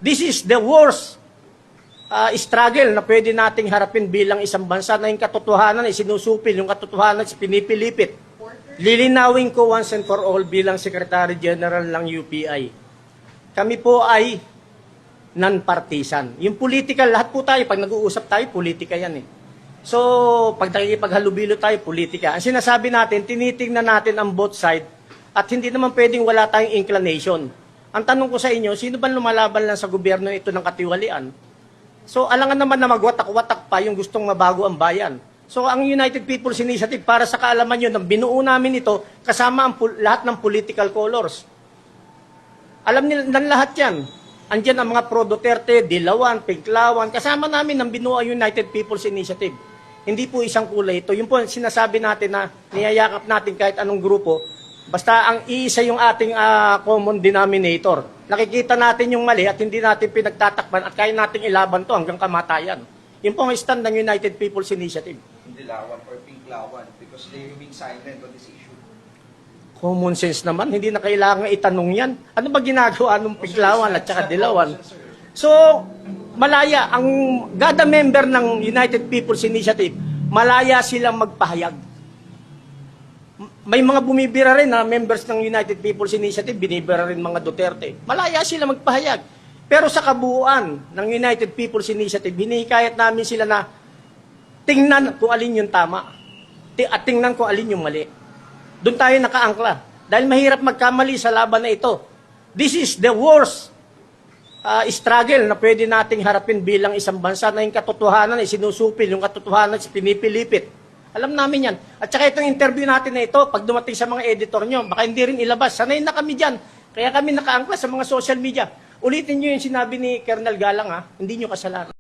This is the worst struggle na pwede nating harapin bilang isang bansa na yung katotohanan ay sinusupil, yung katotohanan ay pinipilipit. Lilinawin ko once and for all bilang Secretary General ng UPI. Kami po ay non-partisan. Yung political, lahat po tayo, pag nag-uusap tayo, politika yan eh. So, pag nakikipaghalubilo tayo, politika. Ang sinasabi natin, tinitingnan natin ang both side at hindi naman pwedeng wala tayong inclination. Ang tanong ko sa inyo, sino ba lumalaban lang sa gobyerno ito ng katiwalian? So, alangan naman na magwatak-watak pa yung gustong mabago ang bayan. So, ang United People's Initiative, para sa kaalaman nyo, nang binuo namin ito, kasama ang lahat ng political colors. Alam nila ng lahat yan. Andyan ang mga pro-Duterte, Dilawan, Pinklawan, kasama namin ang binuo ang United People's Initiative. Hindi po isang kulay ito. Yung po sinasabi natin na niyayakap natin kahit anong grupo, basta ang iisa yung ating common denominator. Nakikita natin yung mali at hindi natin pinagtatakpan at kaya nating ilaban to hanggang kamatayan. Yun po ang stand ng United People's Initiative. Dilawan or Pinklawan because they remain silent on this issue. Common sense naman, hindi na kailangan itanong yan. Ano ba ginagawa ng Pinklawan at saka Dilawan? So, malaya, ang gada member ng United People's Initiative, malaya silang magpahayag. May mga bumibira rin na members ng United People's Initiative, binibira rin mga Duterte. Malaya sila magpahayag. Pero sa kabuuan ng United People's Initiative, hinihikayat namin sila na tingnan kung alin yung tama at tingnan kung alin yung mali. Doon tayo nakaangkla. Dahil mahirap magkamali sa laban na ito. This is the worst struggle na pwede nating harapin bilang isang bansa na yung katotohanan ay sinusupil, yung katotohanan ay pinipilipit. Alam namin yan. At saka itong interview natin na ito, pag dumating sa mga editor nyo, baka hindi rin ilabas. Sanay na kami dyan. Kaya kami nakaangkla sa mga social media. Ulitin nyo yung sinabi ni Colonel Galang, hindi nyo kasalanan.